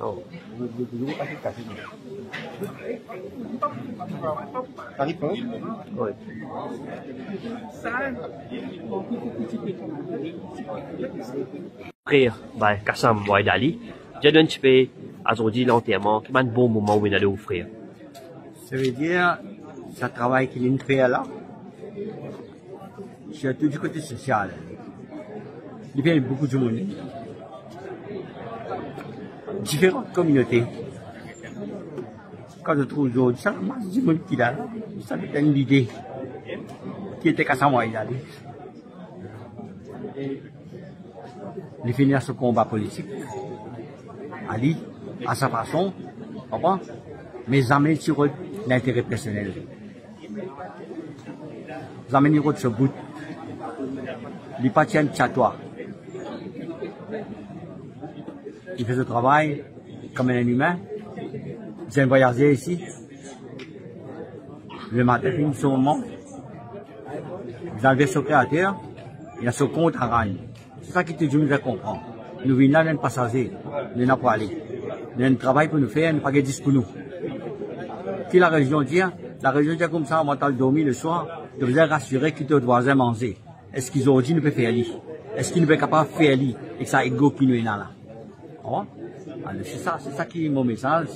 Oh. Oui. Frère, ben, Kassam Waidali, j'ai donné un petit peu aujourd'hui l'enterrement, qui m'a un bon moment où il allait offrir. Ça veut dire, ça travaille qu'il est fait là, surtout du côté social. Il y a beaucoup de monde, différentes communautés. Quand je trouve aujourd'hui, ça masse du monde qui est là, ça me donne l'idée qui était Kassam Waidali. Il finit ce combat politique, Ali, à sa façon, comprends? Mais jamais sur l'intérêt personnel. Jamais ni de ce bout. Il pas tient à toi. Il fait ce travail comme un humain. J'ai voyagé ici. Le matin, il finit son moment. Vous avez ce créateur, il a ce compte à rendre. C'est ça qui te dit, nous comprendre. Nous venons là, nous passagers, nous n'avons pas aller. Nous avons un travail pour nous faire, nous n'avons pas de 10 pour nous. Si la religion dit comme ça, on va dormir le soir, de vous rassurer que tes voisins manger. Est-ce qu'ils ont dit nous peut faire lire? Est-ce qu'ils ne peuvent pas faire lire et que ça égo qui nous est là? C'est ça qui est mon message.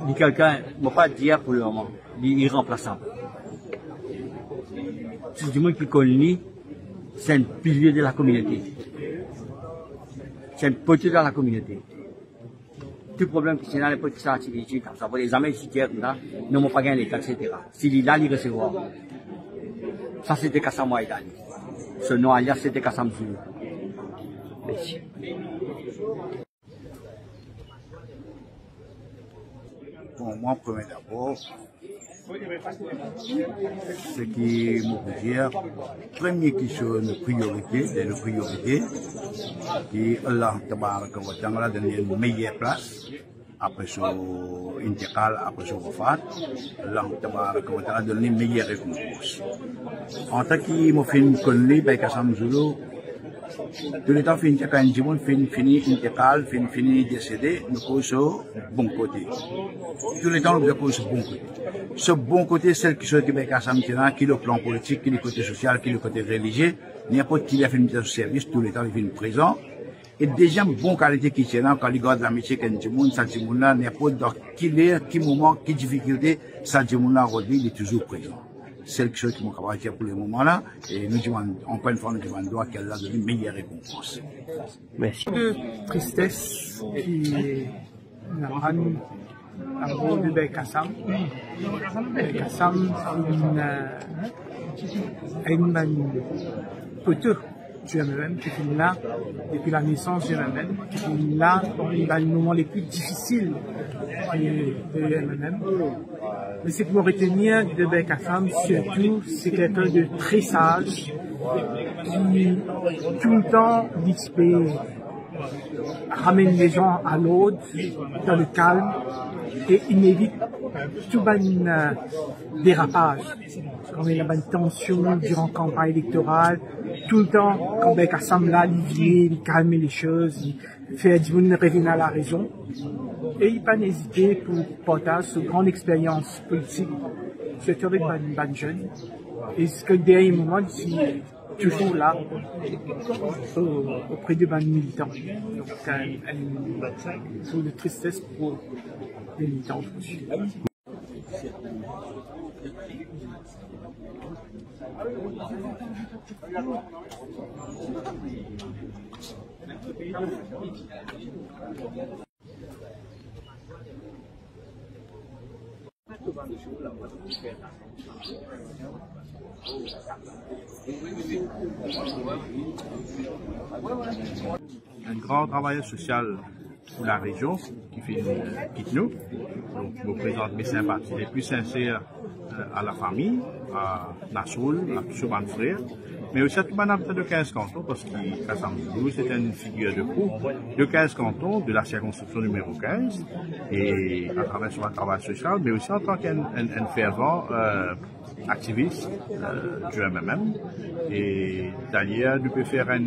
Ni quelqu'un ne va pas dire pour le moment, il est irremplaçable. C'est du monde qui connaît, c'est un pilier de la communauté. C'est un potier dans la communauté. Tout problème qui est dans les petits activités, comme ça, pour les amis qui n'ont pas gagné l'État, etc. S'il est là, il recevra. Ça, c'était Kassam Waidali. Ce nom alias, c'était Kassam Zulu. Merci. Bon, moi, premier d'abord, ce qui me dire, premier qui sont nos priorités, et Allah tabaraka wa ta'ala donne une meilleure place après son intégrale, après son wafat. Allah tabaraka wa ta'ala donne une meilleure récompense. En tant que me fait connaître par Kassam Zulu, tout le temps fini quand Jimon fini intégrale, fini décédé, nous posons bon côté. Tout le temps nous posons bon côté. Ce bon côté, celle qui soit Québec Kassam Tina, qui est le plan politique, qui est le côté social, qui est le côté religieux, n'importe qui a fait une service, tout le temps il est présent. Et déjà, bonne qualité qui tient là, quand il garde l'amitié qu'un Jimon, ça Jimon là, n'importe dans qui moment, qui difficulté, ça Jimon là, il est toujours présent. C'est quelque chose qui m'a capables pour le moment là, et nous demandons, encore une fois, nous demandons qu'elle a donné une meilleure récompense. Merci. De tristesse qui n'a pas nous à bord de Kassam. Kassam est une poteau du MMM qui est là depuis la naissance du MMM, qui est là dans les moments les plus difficiles de MMM. Mais ce qu'il faut retenir de Kassam, surtout, c'est quelqu'un de très sage, qui tout le temps ramène les gens à l'ordre, dans le calme, et il évite tout un dérapage. Quand il y a une tension durant la campagne électorale, tout le temps, quand Kassam là, il calme les choses, il fait du monde revenir à la raison. Et il n'a pas hésité pour partager cette grande expérience politique, surtout avec une jeune. Et ce que dernier moment, je suis toujours là, auprès de militants. Donc, une tristesse pour les militants aussi. Un grand travailleur social pour la région qui fait nous. Donc, je vous présente mes sympathies les plus sincères à la famille, à Nassoul, à tous mes frères, mais aussi à tout le monde de 15 cantons, parce que Kassam Zulu, c'est une figure de proue de 15 cantons de la circonscription numéro 15, et à travers son travail social, mais aussi en tant qu'un fervent activiste du MMM. Et d'ailleurs, nous pouvons faire un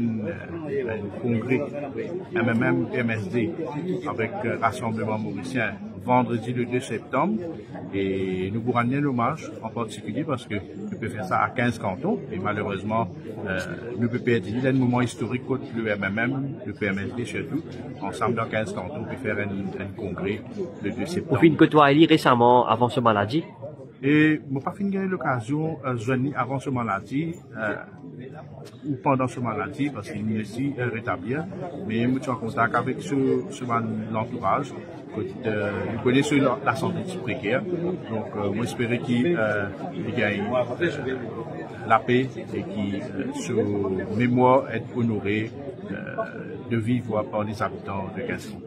congrès MMM-MSD avec Rassemblement Mauricien vendredi le 2 septembre. Et nous vous rendons hommage en particulier parce que nous pouvons faire ça à 15 cantons. Et malheureusement, nous pouvons perdre un moment historique contre le MMM, le PMSD surtout. Ensemble, dans 15 cantons, nous pouvons faire un congrès le 2 septembre. Vous faites côtoyer récemment avant ce maladie? Et je n'ai pas fini l'occasion de venir avant ce maladie ou pendant ce maladie parce qu'il me aussi rétablir. Mais je suis en contact avec l'entourage. Nous connaissons la santé précaire. Donc, moi, j'espère qu'il gagne la paix et que ce mémoire est honoré de vivre par les habitants de Gaston.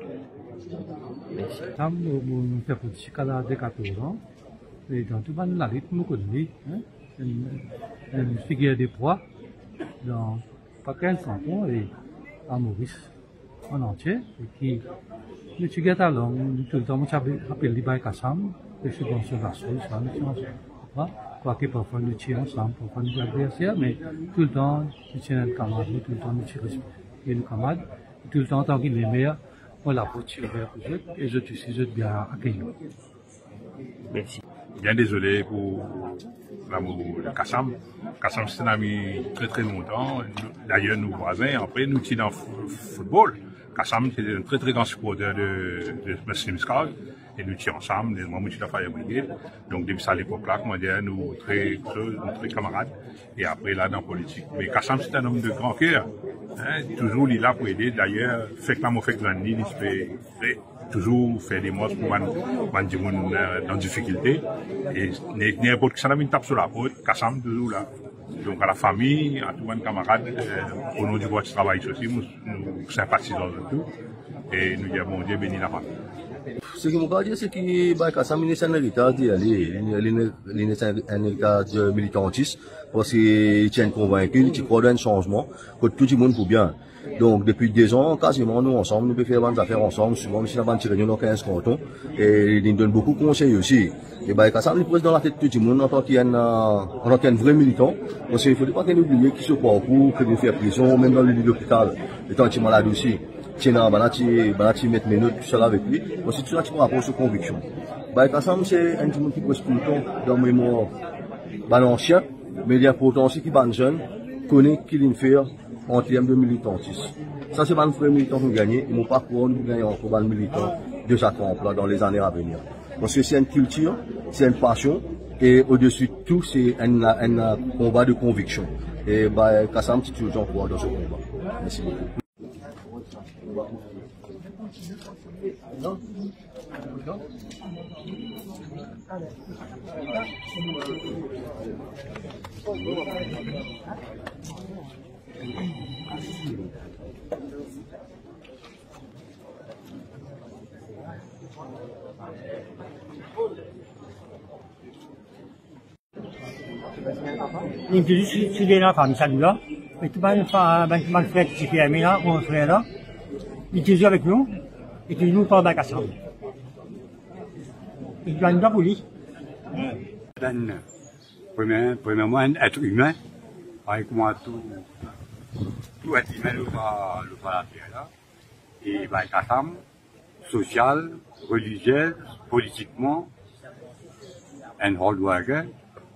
Et dans tout le monde, nous connaissons une figure de poids dans pas 15 cantons et à Maurice en entier. Et qui, nous sommes tout le temps, appelé les bails Kassam, les subventions de la solution, quoi que parfois nous tirons ensemble, parfois nous adversaires, mais tout le temps, nous sommes un camarade, tout le temps, nous tirons une camarade, tout le temps, tant qu'il est meilleur, on l'a pour tirer vers les autres, et je suis bien accueilli. Merci. Bien désolé pour l'amour de Kassam. Kassam, c'est un ami très très longtemps. D'ailleurs, nous voisins, après, nous sommes dans le football. Kassam, c'est un très très grand supporter de Muslim Scout. Et nous sommes ensemble, moi, je suis la Fire Brigade. Donc, depuis ça, à l'époque-là, comment dire, nous très camarades. Et après, là, dans la politique. Mais Kassam, c'est un homme de grand cœur. Hein, toujours, il est là pour aider. D'ailleurs, fait que l'amour fait que l'année, il fait toujours faire des mots pour dans difficulté. Et n'importe qui, ça n'a pas une tape sur la porte. Kassam, toujours là. Donc, à la famille, à tous mes camarades, au nom du vote travail aussi, nous sympathisons de tout. Et nous disons, bon Dieu, bénis la famille. Ce que je veux dire, c'est que Kassam est un héritage militantiste, parce qu'il tient convaincu, qu'il croit dans un changement, que tout le monde pour bien. Donc, depuis 2 ans, quasiment, nous ensemble, nous pouvons faire des affaires ensemble, souvent, nous sommes en réunion dans 15 cantons, et il nous donne beaucoup de conseils aussi. Et Kassam, il pose dans la tête de tout le monde en tant qu'un vrai militant, parce qu'il ne faut pas qu'il oublie qu'il se parcourt, qu'il veut faire prison, même dans le lit d'hôpital, étant qu'il est malade aussi. Tiens, mettre mes notes, tout ça avec lui. Aussi, tout ça, tu prends rapport sur conviction. Kassam, c'est un petit monde qui pose tout le temps dans le mémoire, l'ancien, mais il y a pourtant aussi qui est jeune, connaît qu'il vient faire en termes de militantisme. Ça, c'est un frère militant qui gagne, et mon parcours, nous gagnons encore un militant de chaque emploi dans les années à venir. Parce que c'est une culture, c'est une passion, et au-dessus de tout, c'est un combat de conviction. Et Kassam, c'est toujours encore dans ce combat. Merci beaucoup. Il me dit, si les là, comme ça, là, mais tout le monde frère qui fait aimer là, mon frère là, il était avec nous, et puis nous parlons Kassam. Il doit nous pour lui. Premièrement, un être humain, avec moi, tout être humain, le va la terre là. Et Kassam, social, religieux, politiquement, un hard worker,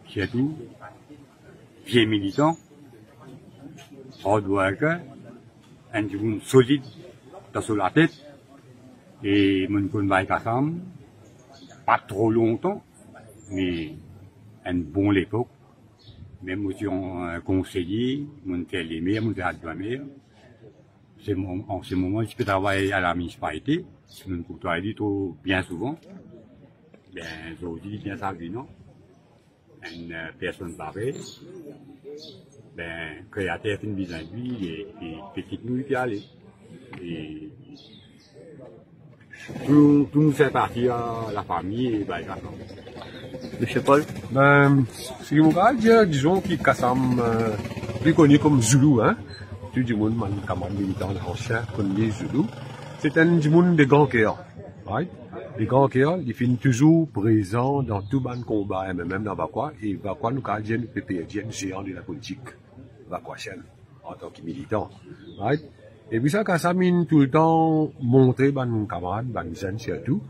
qui est tout, pied militant, hard worker, un monde solide dans la tête, et mon connaît Kassam, pas trop longtemps, mais un bon l'époque, même aussi en conseiller, mon fait les maires, mon fait adjoint-maire. En ce moment, je peux travailler à la municipalité, je me côtoie trop bien souvent. Ben, aujourd'hui, bien ça, non? Une personne pareille, ben, créateur une mise en vie et petite nous qui allait. Et tout nous fait partie à la famille et Kassam. Monsieur Paul? Ben, ce que vous allez dire, disons que Kassam, plus connu comme Zulu, hein. Tout le monde, camarade militant ancien, connu Zulu. C'est un monde de grand cœur, right? Les grands cœurs, ils finissent toujours présents dans tout le combat, même dans Bakwa. Et Bakwa, nous, quand nous PPRDN, géant de la politique, Bakwachienne, en tant que militant. Right? Et puis ça, quand ça mine tout le temps montrer, nos camarades, nos jeunes surtout,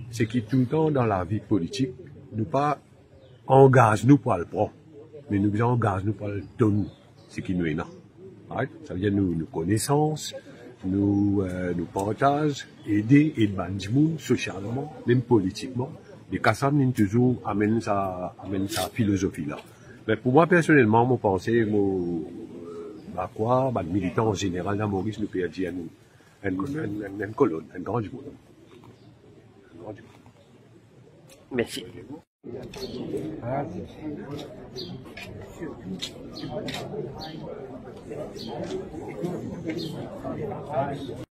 c'est qu'ils tout le temps dans la vie politique, nous pas engage nous pour le prendre, mais nous engage nous pour le donner, ce qui nous est là. Right? Ça veut dire nous connaissances, nous partage, aider et bandimoun socialement, même politiquement. Et Kassam nous toujours amène sa philosophie là. Mais pour moi personnellement, je pense Bakwa, militant en général dans Maurice, nous perdons une colonne, un grand du monde. Merci.